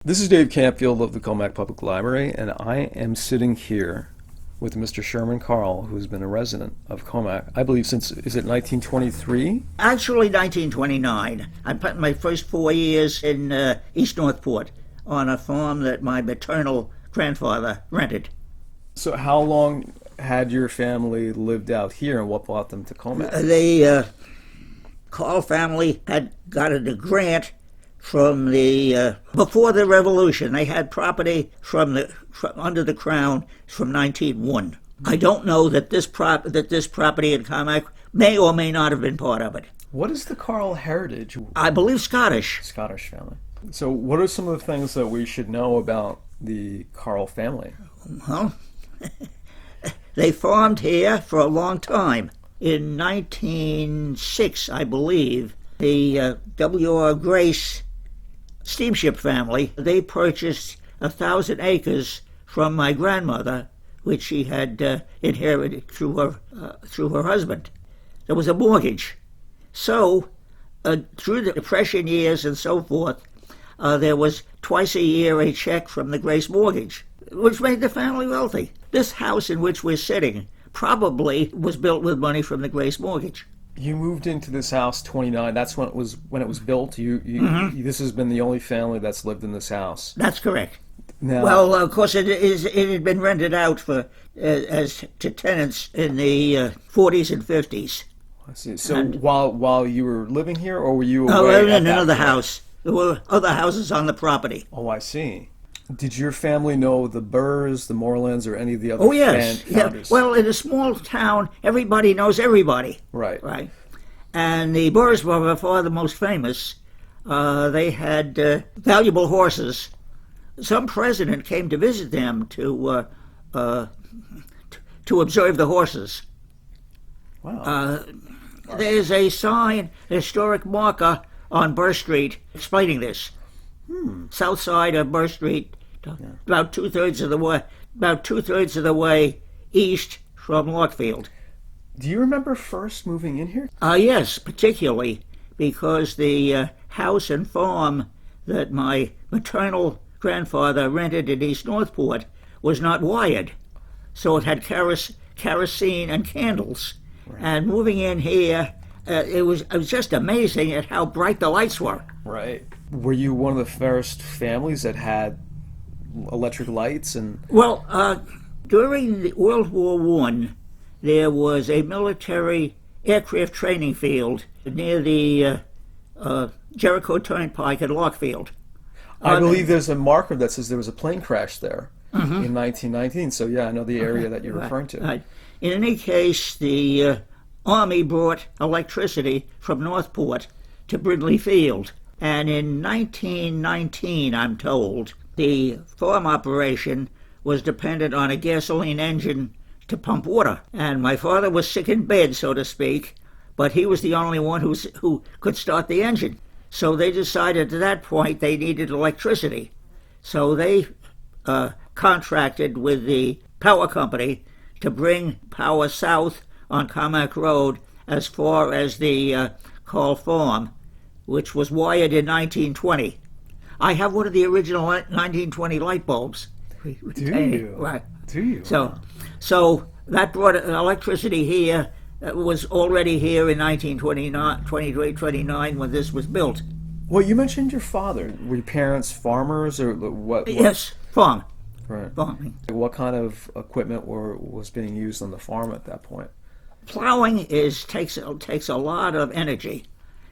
This is Dave Campfield of the COMMACK Public Library, and I am sitting here with Mr. Sherman Carll, who has been a resident of COMMACK, I believe since, is it 1923? Actually, 1929. I spent my first 4 years in East Northport on a farm that my maternal grandfather rented. So how long had your family lived out here, and what brought them to COMMACK? The Carll family had gotten a grant from the before the Revolution. They had property from under the Crown from 1901. I don't know that this property in COMMACK may or may not have been part of it. What is the Carll heritage? I believe Scottish. Scottish family. So what are some of the things that we should know about the Carll family? Well, they farmed here for a long time. In 1906, I believe, the W.R. Grace steamship family, they purchased 1,000 acres from my grandmother, which she had inherited through her husband. There was a mortgage. So, through the Depression years and so forth, there was twice a year a check from the Grace mortgage, which made the family wealthy. This house in which we're sitting probably was built with money from the Grace mortgage. You moved into this house 29. That's when it was built. This has been the only family that's lived in this house. That's correct. Now, Well, of course, it had been rented out for as to tenants in the 40s and 50s. I see. So while you were living here, or were you away Oh, in at that another point? house. There were other houses on the property. Oh, I see. Did your family know the Burrs, the Morelands, or any of the other Oh, yes. Yeah. founders? Well, in a small town, everybody knows everybody. Right. Right. And the Burrs were by far the most famous. They had valuable horses. Some president came to visit them to observe the horses. Wow. There's a sign, a historic marker on Burr Street explaining this. South side of Burr Street, about two-thirds of the way east from Lockfield. Do you remember first moving in here? Yes, particularly because the house and farm that my maternal grandfather rented in East Northport was not wired, so it had kerosene and candles. Right. And moving in here, it was just amazing at how bright the lights were. Right. Were you one of the first families that had electric lights? And Well, during the World War I, there was a military aircraft training field near the Jericho Turnpike at Lockfield. I believe there's a marker that says there was a plane crash there in 1919. So yeah, I know the area that you're referring to. Right. In any case, the Army brought electricity from Northport to Brindley Field. And in 1919, I'm told, the farm operation was dependent on a gasoline engine to pump water. And my father was sick in bed, so to speak, but he was the only one who could start the engine. So they decided at that point they needed electricity. So they contracted with the power company to bring power south on COMMACK Road as far as the Carll Farm, which was wired in 1920. I have one of the original 1920 light bulbs. Do you? Right. Do you? So that brought electricity here. That was already here in 1929 when this was built. Well, you mentioned your father. Were your parents farmers, or what? Yes, farm. Right. Farming. What kind of equipment was being used on the farm at that point? Plowing takes a lot of energy.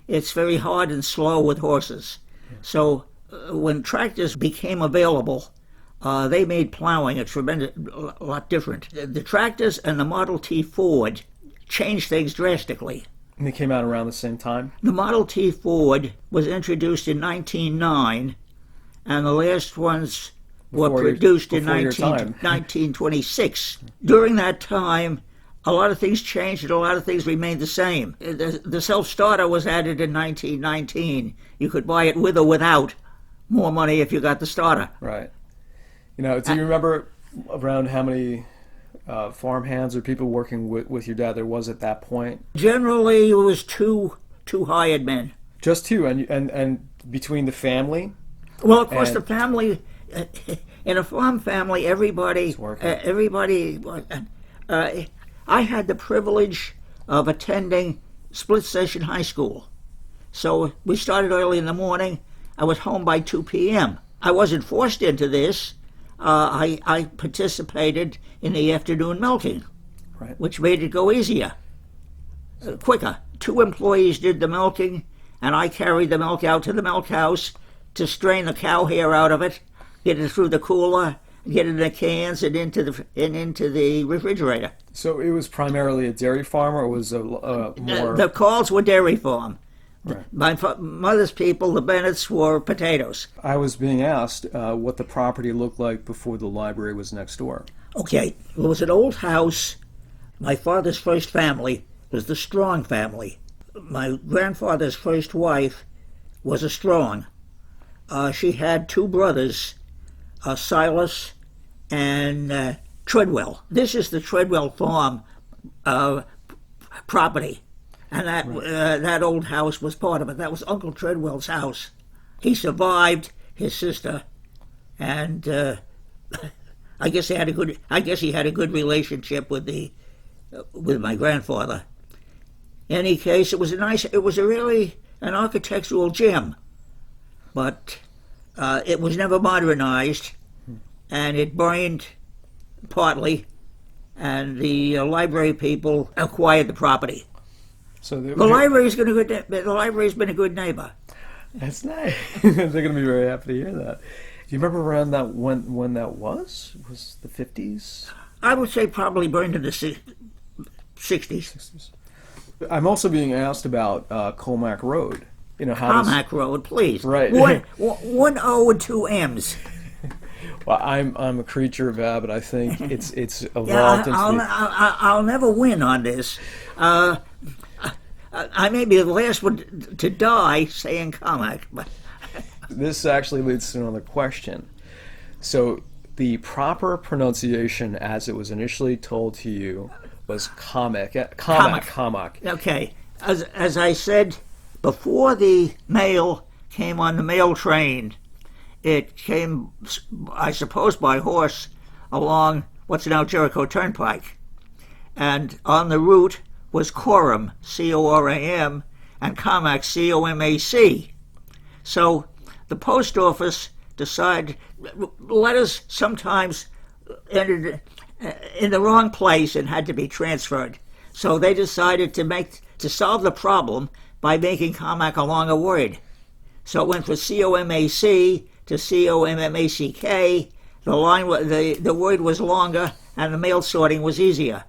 It's very hard and slow with horses. So when tractors became available, they made plowing a lot different. The tractors and the Model T Ford changed things drastically. And they came out around the same time? The Model T Ford was introduced in 1909, and the last ones were produced in 1926. During that time, a lot of things changed and a lot of things remained the same. The self-starter was added in 1919. You could buy it with or without more money if you got the starter. Right. Do you remember around how many farm hands or people working with your dad there was at that point? Generally, it was two hired men. Just two, and between the family? Well, of course, And the family, in a farm family, everybody, It's working. I had the privilege of attending split session high school. So we started early in the morning. I was home by 2 p.m. I wasn't forced into this. I participated in the afternoon milking, right. which made it go easier, quicker. 2 employees did the milking, and I carried the milk out to the milk house to strain the cow hair out of it, get it through the cooler, get it in the cans and into the refrigerator. So it was primarily a dairy farm, or was a more The Carlls were dairy farm. Right. My mother's people, the Bennetts, were potatoes. I was being asked what the property looked like before the library was next door. Okay, it was an old house. My father's first family was the Strong family. My grandfather's first wife was a Strong. She had 2 brothers, Silas and Treadwell. This is the Treadwell farm property, and that old house was part of it. That was Uncle Treadwell's house. He survived his sister, and I guess he had a good relationship with my grandfather. In any case, it was really an architectural gem, but it was never modernized, and it burned partly, and the library people acquired the property. So The library's been a good neighbor. That's nice. They're going to be very happy to hear that. Do you remember around that when that was? Was the 50s? I would say probably burned in the 60s. 60s. I'm also being asked about COMMACK Road. You know how COMMACK Road, please. Right. One O and 2 M's. Well, I'm a creature of habit. I think it's evolved Yeah, into I'll never win on this. I may be the last one to die saying COMMACK, but This actually leads to another question. So the proper pronunciation, as it was initially told to you, was COMMACK. okay. As I said, before the mail came on the mail train, it came, I suppose, by horse along what's now Jericho Turnpike. And on the route was Coram, C-O-R-A-M, and COMMACK, C-O-M-A-C. So the post office decided letters sometimes entered in the wrong place and had to be transferred. So they decided to solve the problem by making COMMACK a longer word. So it went from C-O-M-A-C to C-O-M-M-A-C-K. The word was longer and the mail sorting was easier.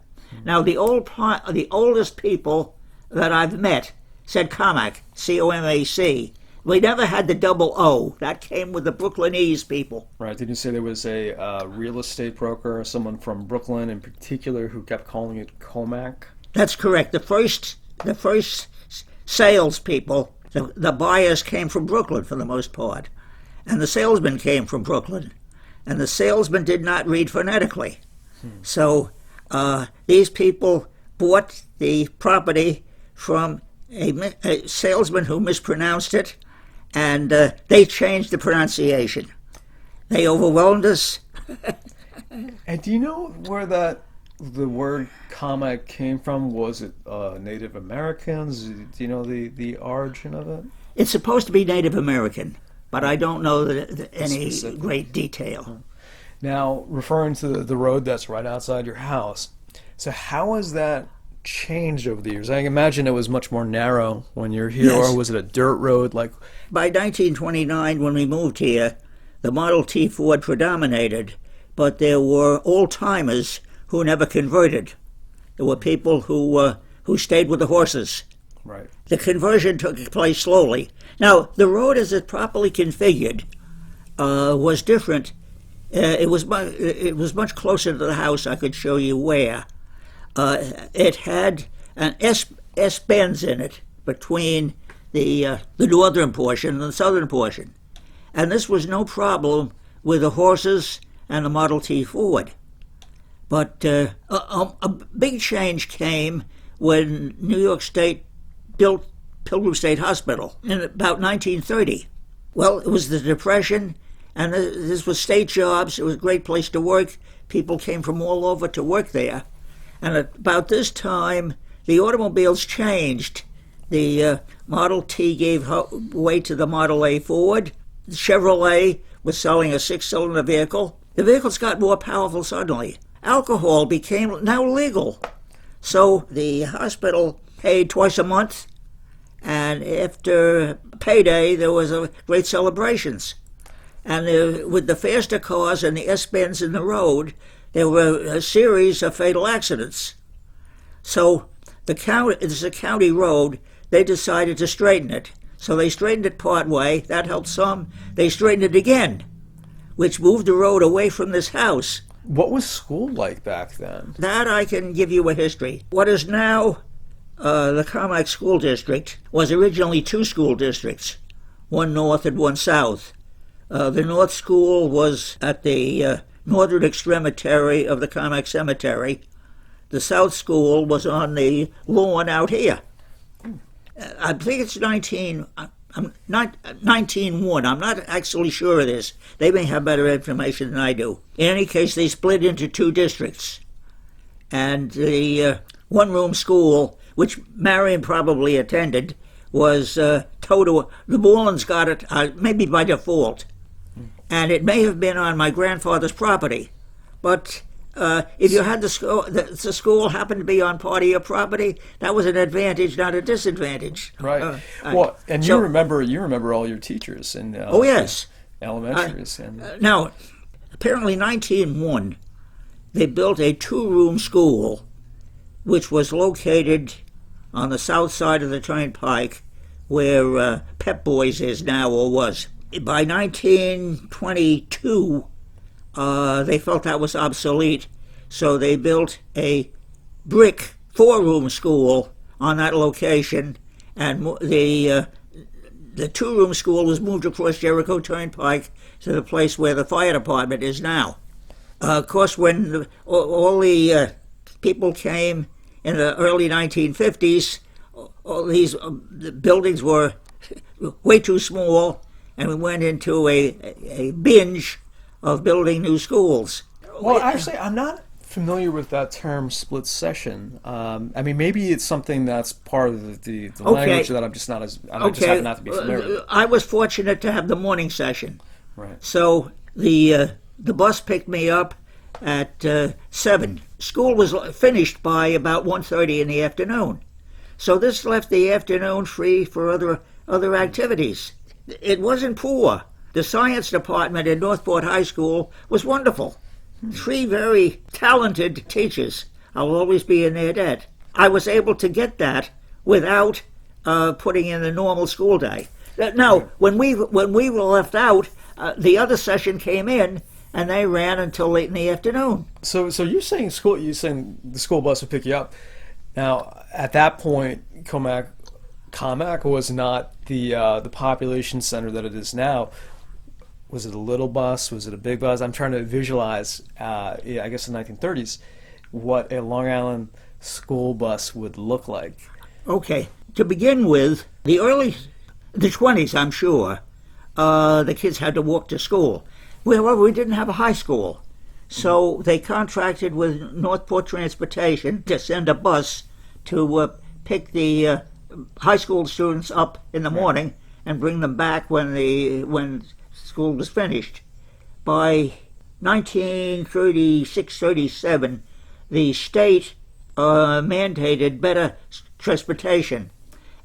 Now the oldest people that I've met said COMMACK, C-O-M-A-C. We never had the double O. That came with the Brooklynese people. Right. Did you say there was a real estate broker, someone from Brooklyn in particular, who kept calling it COMMACK? That's correct. The first salespeople, the buyers came from Brooklyn for the most part, and the salesmen came from Brooklyn, and the salesmen did not read phonetically. So these people bought the property from a salesman who mispronounced it, and they changed the pronunciation. They overwhelmed us. And do you know where the word COMMACK came from? Was it Native Americans? Do you know the origin of it? It's supposed to be Native American, but I don't know any Specific. great detail. Now, referring to the road that's right outside your house, so how has that changed over the years? I imagine it was much more narrow when you're here, Yes. or was it a dirt road? Like, By 1929, when we moved here, the Model T Ford predominated, but there were old-timers who never converted. There were people who stayed with the horses. right? The conversion took place slowly. Now, the road as it properly configured was different. It was much closer to the house. I could show you where. It had an S bends in it between the northern portion and the southern portion, and this was no problem with the horses and the Model T Ford. But a big change came when New York State built Pilgrim State Hospital in about 1930. Well, it was the Depression, and this was state jobs. It was a great place to work. People came from all over to work there. And at about this time, the automobiles changed. The Model T gave way to the Model A Ford. Chevrolet was selling a 6-cylinder vehicle. The vehicles got more powerful suddenly. Alcohol became now legal. So the hospital paid twice a month, and after payday there was great celebrations. And with the faster cars and the S-bends in the road, there were a series of fatal accidents. So it's a county road. They decided to straighten it. So they straightened it part way. That helped some. They straightened it again, which moved the road away from this house. What was school like back then? That I can give you a history. What is now the COMMACK School District was originally 2 school districts, one north and one south. The North School was at the northern extremity of the COMMACK Cemetery. The South School was on the lawn out here. I think it's 1901. I'm not actually sure of this. They may have better information than I do. In any case, they split into 2 districts. And the one-room school, which Marion probably attended, was total. The Borlands got it, maybe by default. And it may have been on my grandfather's property. But if you had the school happened to be on part of your property, that was an advantage, not a disadvantage. Right. Well, and you remember all your teachers in oh yes, elementaries. Now, apparently 1901, they built a 2-room school, which was located on the south side of the turnpike, where Pep Boys is now or was. By 1922. They felt that was obsolete, so they built a brick 4-room school on that location, and the 2-room school was moved across Jericho Turnpike to the place where the fire department is now. Of course, when all the people came in the early 1950s, all these buildings were way too small, and we went into a binge of building new schools. Well, actually, I'm not familiar with that term, split session. I mean, maybe it's something that's part of the language that I'm just not as. I just happen not to be familiar with. I was fortunate to have the morning session. Right. So the bus picked me up at 7. School was finished by about 1:30 in the afternoon. So this left the afternoon free for other activities. It wasn't poor. The science department in Northport High School was wonderful. 3 very talented teachers. I'll always be in their debt. I was able to get that without putting in the normal school day. Now, when we were left out, the other session came in, and they ran until late in the afternoon. So you're saying the school bus would pick you up. Now, at that point, COMMACK was not the population center that it is now. Was it a little bus? Was it a big bus? I'm trying to visualize, I guess in the 1930s, what a Long Island school bus would look like. Okay. To begin with, the 20s, I'm sure, the kids had to walk to school. However, we didn't have a high school. So they contracted with Northport Transportation to send a bus to pick the high school students up in the morning and bring them back when school was finished. By 1936-37, the state mandated better transportation,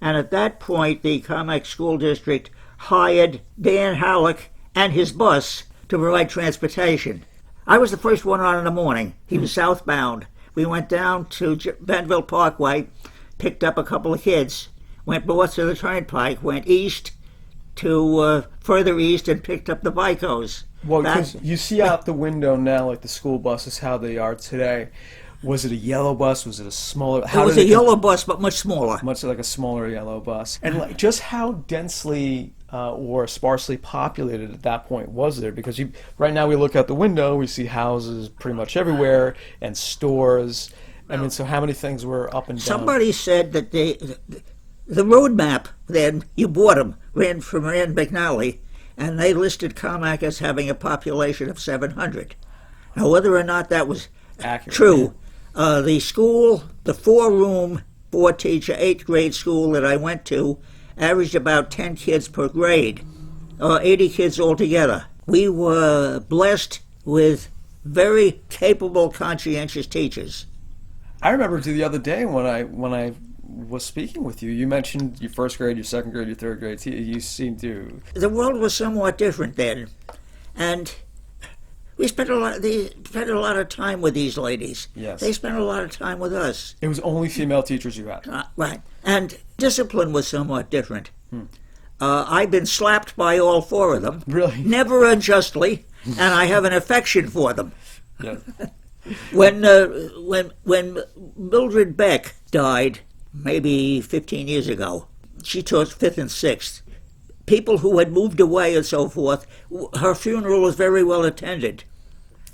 and at that point the COMMACK School District hired Dan Halleck and his bus to provide transportation. I was the first one on in the morning. He was southbound. We went down to Bentonville Parkway, picked up a couple of kids, went north to the turnpike, went east to further east, and picked up the Vicos. Well, because you see out the window now, like the school buses, how they are today. Was it a yellow bus? Was it a smaller? It was a yellow bus, but much smaller. Much like a smaller yellow bus. And like, just how densely or sparsely populated at that point was there? Because right now we look out the window, we see houses pretty much everywhere and stores. I mean, so how many things were up and down? Somebody said that the road map, then, you bought them, ran from Rand McNally, and they listed COMMACK as having a population of 700. Now, whether or not that was Accurate. true, the school, the four-room, four-teacher, eighth-grade school that I went to, averaged about 10 kids per grade, 80 kids altogether. We were blessed with very capable, conscientious teachers. I remember the other day when I was speaking with you, you mentioned your first grade, your second grade, your third grade. You seemed to... The world was somewhat different then, and we spent a lot of time with these ladies. Yes. They spent a lot of time with us. It was only female teachers you had. Right. And discipline was somewhat different. I've been slapped by all four of them. Really? Never unjustly, and I have an affection for them. Yeah. When Mildred Beck died, maybe 15 years ago, she taught 5th and 6th. People who had moved away and so forth, her funeral was very well attended.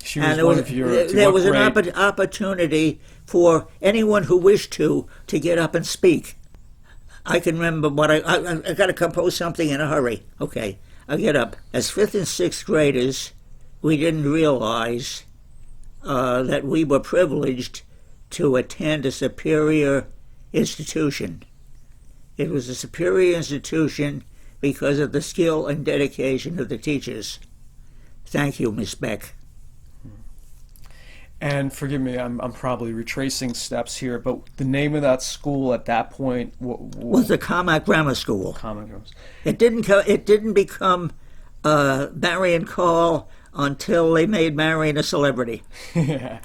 She was And one of your... there was an opportunity for anyone who wished to get up and speak. I can remember what I got to compose something in a hurry. Okay, I get up. As 5th and 6th graders, we didn't realize that we were privileged to attend a superior institution. It was a superior institution because of the skill and dedication of the teachers. Thank you, Miss Beck. And forgive me, I'm probably retracing steps here, but the name of that school at that point Was the COMMACK Grammar School. COMMACK. It didn't become Marion Carll until they made Marion a celebrity. Yeah.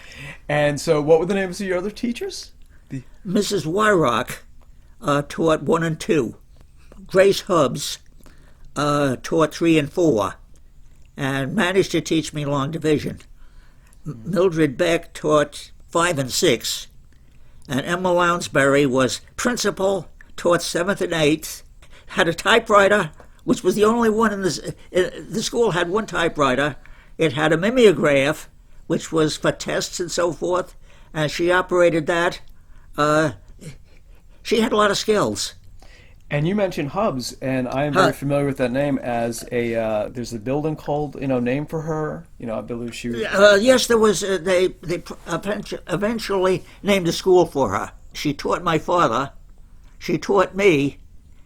And so what were the names of your other teachers? Mrs. Wyrock taught 1 and 2. Grace Hubbs taught 3 and 4, and managed to teach me long division. Mildred Beck taught 5 and 6, and Emma Lounsbury was principal, taught 7th and 8th, had a typewriter, which was the only one in the school had one typewriter. It had a mimeograph, which was for tests and so forth, and she operated that. She had a lot of skills. And you mentioned Hubbs, and I am very familiar with that name as there's a building called, named for her. I believe she was... Yes, there was. They eventually named a school for her. She taught my father. She taught me,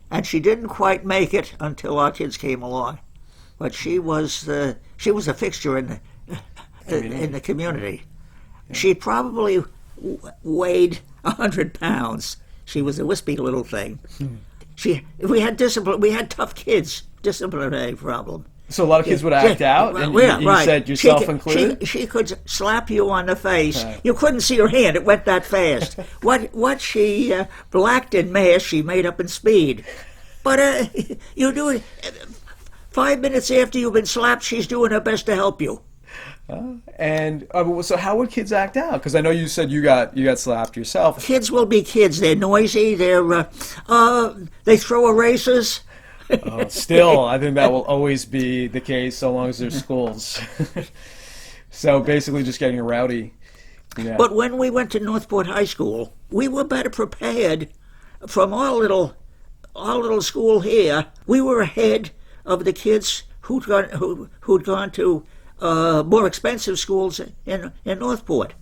and she didn't quite make it until our kids came along. But she was a fixture in the community. Yeah. She probably weighed 100 pounds. She was a wispy little thing. We had discipline. We had tough kids. Disciplinary problem. So a lot of kids would act out, and you said yourself included? She could slap you on the face. You couldn't see her hand. It went that fast. What she lacked in mass, she made up in speed. But you do it 5 minutes after you've been slapped, she's doing her best to help you. So how would kids act out? Because I know you said you got slapped yourself. Kids will be kids. They're noisy. They throw erasers. Still, I think that will always be the case so long as there's schools. So basically just getting rowdy. Yeah. But when we went to Northport High School, we were better prepared from our little school here. We were ahead of the kids who'd gone to more expensive schools in Northport.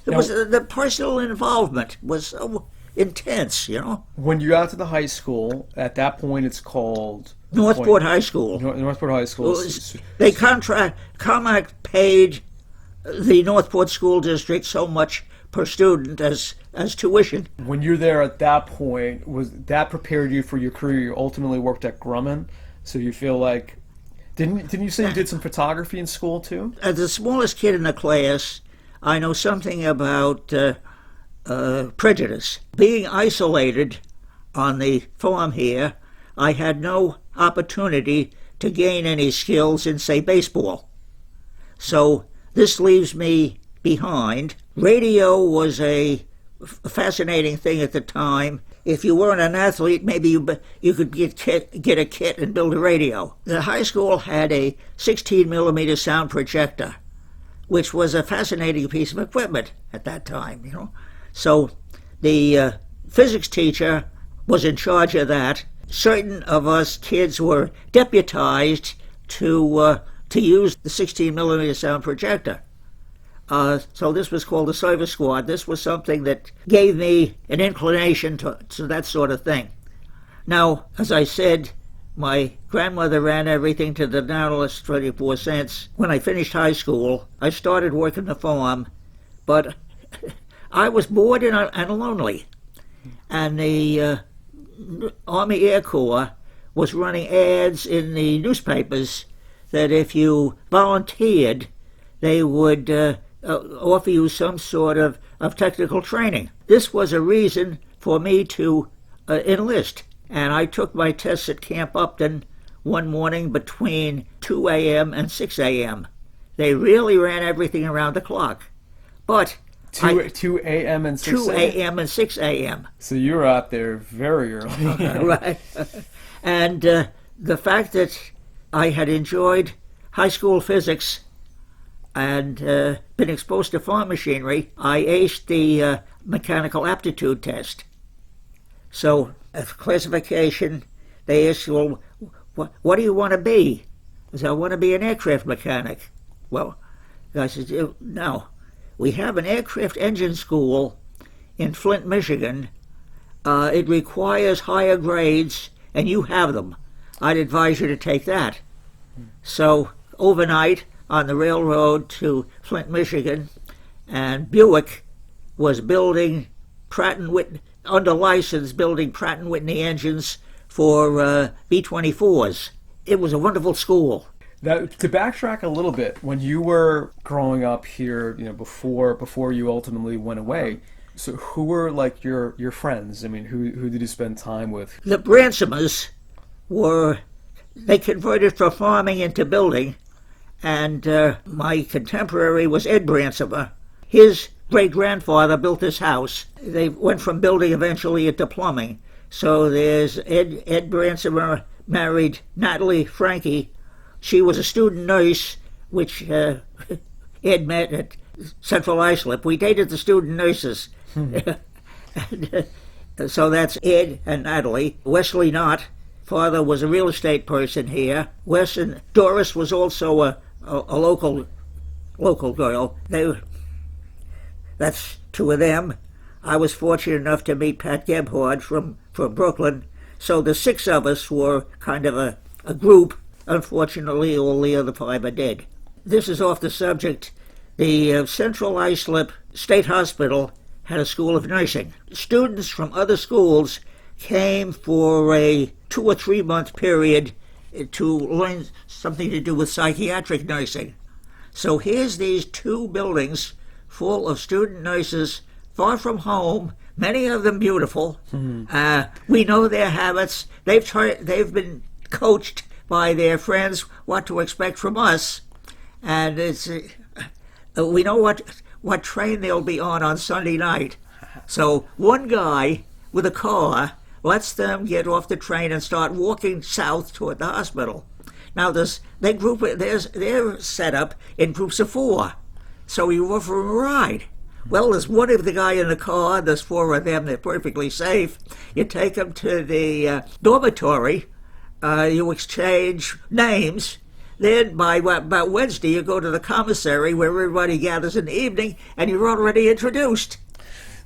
The personal involvement was so intense, When you got to the high school, at that point it's called... Northport High School. Northport High School. COMMACK paid the Northport School District so much per student as tuition. When you're there at that point, was that prepared you for your career? You ultimately worked at Grumman, so you feel like... Didn't you say you did some photography in school too? As the smallest kid in the class, I know something about prejudice. Being isolated on the farm here, I had no opportunity to gain any skills in, say, baseball. So this leaves me behind. Radio was a fascinating thing at the time. If you weren't an athlete, maybe you could get a kit and build a radio. The high school had a 16-millimeter sound projector, which was a fascinating piece of equipment at that time, So the physics teacher was in charge of that. Certain of us kids were deputized to use the 16 millimeter sound projector. So this was called the service squad. This was something that gave me an inclination to that sort of thing. Now, as I said, my grandmother ran everything to the narrowest 24 cents. When I finished high school, I started working the farm, but I was bored and lonely. And the Army Air Corps was running ads in the newspapers that if you volunteered, they would offer you some sort of technical training. This was a reason for me to enlist. And I took my tests at Camp Upton one morning between 2 a.m. and 6 a.m. They really ran everything around the clock. But 2 a.m. and 6 2 a.m. and 6 a.m. So you were out there very early. Right. And the fact that I had enjoyed high school physics and been exposed to farm machinery, I aced the mechanical aptitude test. So, for classification, they asked, well, what do you want to be? I said, I want to be an aircraft mechanic. Well, I said, no. We have an aircraft engine school in Flint, Michigan. It requires higher grades, and you have them. I'd advise you to take that. So, overnight, on the railroad to Flint, Michigan, and Buick was building Pratt & Whitney, under license, building Pratt & Whitney engines for B-24s. It was a wonderful school. Now, to backtrack a little bit, when you were growing up here, before you ultimately went away, so who were like your friends? I mean, who did you spend time with? The Bransomers they converted from farming into building, and my contemporary was Ed Bransomer. His great-grandfather built this house. They went from building eventually into plumbing. So there's Ed Bransomer married Natalie Frankie. She was a student nurse, which Ed met at Central Islip. We dated the student nurses. So that's Ed and Natalie. Wesley Knott, father was a real estate person here. Wes and Doris was also a local girl. That's two of them. I was fortunate enough to meet Pat Gebhard from Brooklyn. So the six of us were kind of a group. Unfortunately, all the other five are dead. This is off the subject. The Central Islip State Hospital had a school of nursing. Students from other schools came for a 2 or 3 month period to learn something to do with psychiatric nursing. So here's these two buildings full of student nurses, far from home, many of them beautiful. We know their habits. They've been coached by their friends what to expect from us, and we know what train they'll be on Sunday night. So one guy with a car lets them get off the train and start walking south toward the hospital. Now they're set up in groups of 4. So we offer them a ride. Well, there's one of the guy in the car, there's 4 of them, they're perfectly safe. You take them to the dormitory, you exchange names, then by about Wednesday you go to the commissary where everybody gathers in the evening and you're already introduced.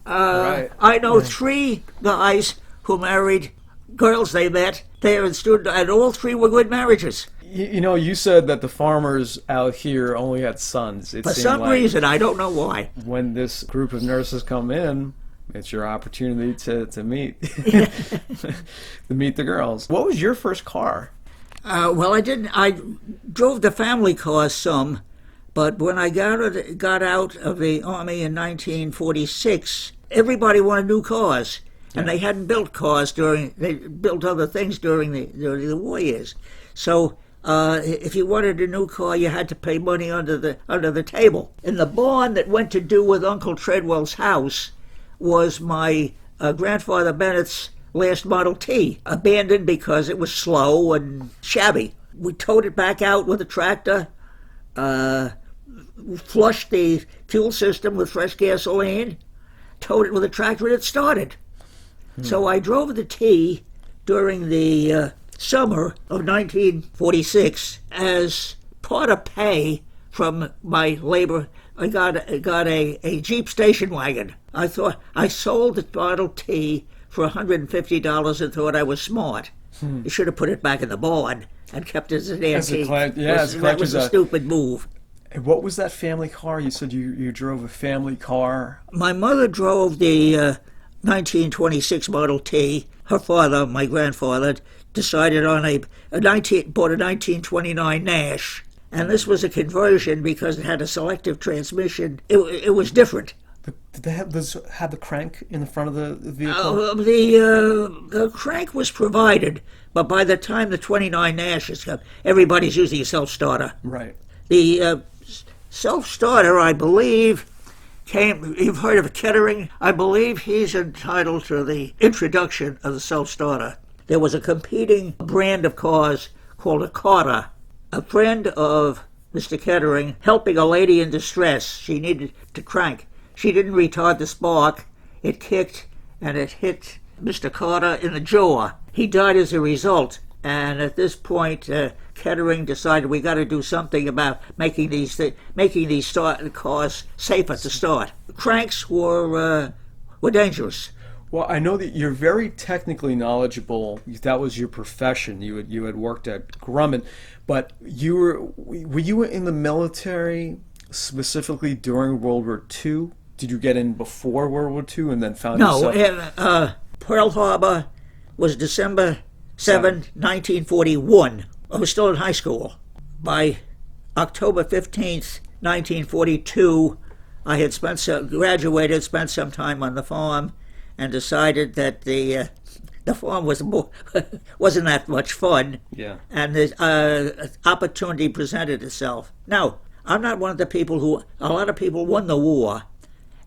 Right. I know 3 guys who married girls they met there in student, and all 3 were good marriages. You said that the farmers out here only had sons. For some reason, I don't know why. When this group of nurses come in, it's your opportunity to meet to meet the girls. What was your first car? Well, I didn't. I drove the family cars some, but when I got out of the Army in 1946, everybody wanted new cars, and they hadn't built cars they built other things during the war years. So if you wanted a new car, you had to pay money under the table. And the barn that went to do with Uncle Treadwell's house was my grandfather Bennett's last Model T, abandoned because it was slow and shabby. We towed it back out with a tractor, flushed the fuel system with fresh gasoline, towed it with a tractor, and it started. So I drove the T during the summer of 1946, as part of pay from my labor, I got a Jeep station wagon. I thought I sold the Model T for $150 and thought I was smart. You should have put it back in the barn and kept it as an antique. That was a stupid move. And what was that family car? You said you drove a family car. My mother drove the 1926 Model T. Her father, my grandfather, decided on bought a 1929 Nash. And this was a conversion because it had a selective transmission. It was different. Did they have the crank in the front of the vehicle? The crank was provided, but by the time the 29 Nash is come, everybody's using a self-starter. Right. The self-starter, I believe, you've heard of Kettering? I believe he's entitled to the introduction of the self-starter. There was a competing brand of cars called a Carter. A friend of Mr. Kettering helping a lady in distress. She needed to crank. She didn't retard the spark. It kicked and it hit Mr. Carter in the jaw. He died as a result. And at this point, Kettering decided we got to do something about making these cars safer to start. Cranks were dangerous. Well, I know that you're very technically knowledgeable. That was your profession. You had worked at Grumman, but were you in the military specifically during World War II? Did you get in before World War II and then found yourself? No, Pearl Harbor was December 7, 1941. I was still in high school. By October 15th, 1942, I had graduated, spent some time on the farm, and decided that the farm wasn't that much fun. Yeah. And the opportunity presented itself. Now, I'm not one of the people a lot of people won the war,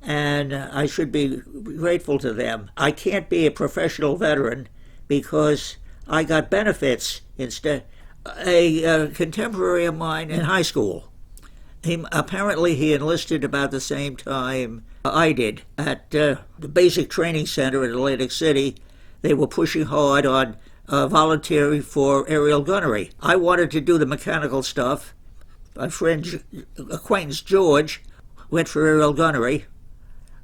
and I should be grateful to them. I can't be a professional veteran because I got benefits instead. A contemporary of mine in high school, apparently he enlisted about the same time I did at the Basic Training Center in Atlantic City. They were pushing hard on volunteering for aerial gunnery. I wanted to do the mechanical stuff. My acquaintance George went for aerial gunnery.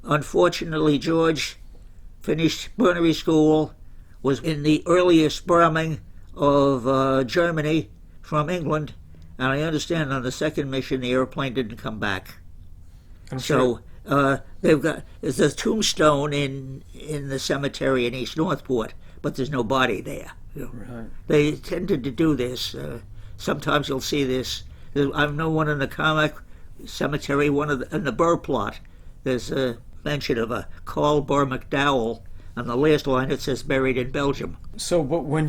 Unfortunately, George finished gunnery school, was in the earliest bombing of Germany from England, and I understand on the second mission the airplane didn't come back. So there's a tombstone in the cemetery in East Northport, but there's no body there. Right. They tended to do this. Sometimes you'll see this. I know one in the COMMACK cemetery, in the Burr plot. There's a mention of a Carl Burr McDowell. On the last line, it says buried in Belgium. So, but when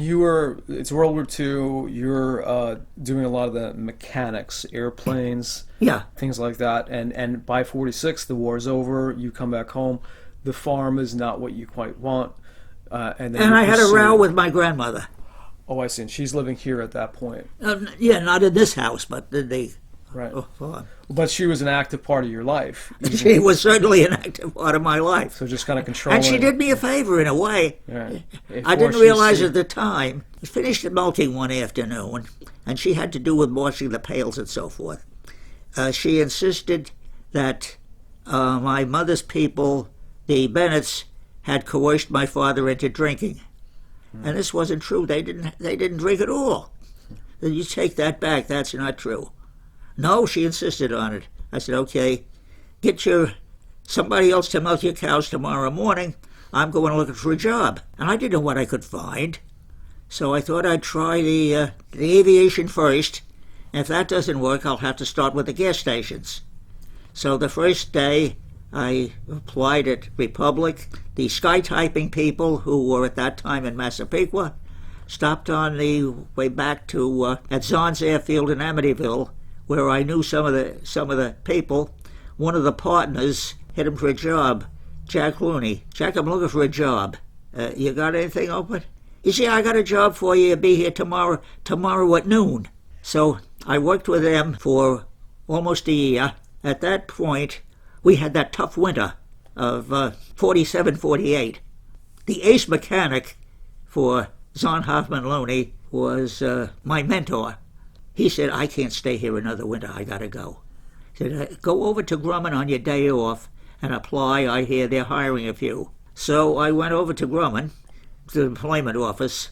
it's World War II, you're doing a lot of the mechanics, airplanes, yeah, things like that. And by 46, the war's over. You come back home. The farm is not what you quite want. And I had a row with my grandmother. Oh, I see. And she's living here at that point. Yeah, not in this house, but right. But she was an active part of your life. She was certainly an active part of my life. So just kind of controlling. And she did me a favor in a way. Right. I didn't realize at the time. We finished the milking one afternoon, and she had to do with washing the pails and so forth. She insisted that my mother's people, the Bennetts, had coerced my father into drinking. And this wasn't true. They didn't drink at all. You take that back. That's not true. No, she insisted on it. I said, okay, get somebody else to milk your cows tomorrow morning. I'm going looking for a job. And I didn't know what I could find. So I thought I'd try the aviation first. And if that doesn't work, I'll have to start with the gas stations. So the first day, I applied at Republic. The skytyping people who were at that time in Massapequa stopped on the way back to at Zons Airfield in Amityville, where I knew some of the people. One of the partners hit him for a job, Jack Looney. Jack, I'm looking for a job. You got anything open? You see, I got a job for you. Be here tomorrow at noon. So I worked with them for almost a year. At that point, we had that tough winter of 47, 48. The ace mechanic for Zon Hoffman Looney was my mentor. He said, I can't stay here another winter. I got to go. He said, go over to Grumman on your day off and apply. I hear they're hiring a few. So I went over to Grumman, to the employment office.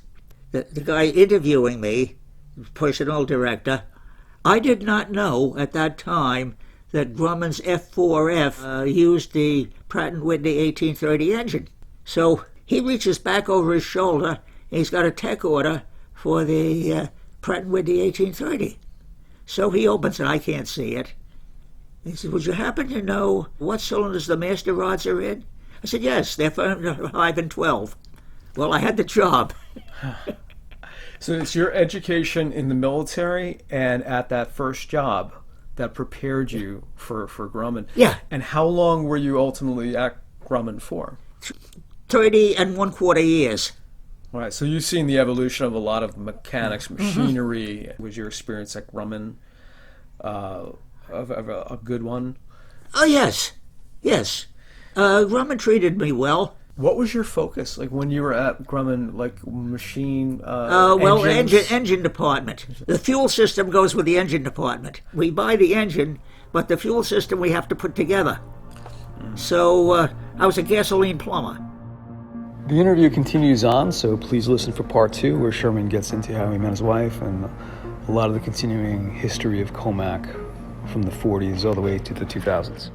The guy interviewing me, personnel director, I did not know at that time that Grumman's F4F used the Pratt & Whitney 1830 engine. So he reaches back over his shoulder, and he's got a tech order for the Pratt & Whitney 1830. So he opens it. I can't see it. He said, would you happen to know what cylinders the master rods are in? I said, yes, they're 5 and 12. Well, I had the job. So it's your education in the military and at that first job that prepared you for Grumman. Yeah. And how long were you ultimately at Grumman for? 30 and 1/4 years. All right, so you've seen the evolution of a lot of mechanics, machinery. Was your experience at Grumman a good one? Oh, yes. Yes. Grumman treated me well. What was your focus, like when you were at Grumman, like machine Well, engines? engine department. The fuel system goes with the engine department. We buy the engine, but the fuel system we have to put together. So I was a gasoline plumber. The interview continues on, so please listen for part 2, where Sherman gets into how he met his wife and a lot of the continuing history of COMMACK from the 40s all the way to the 2000s.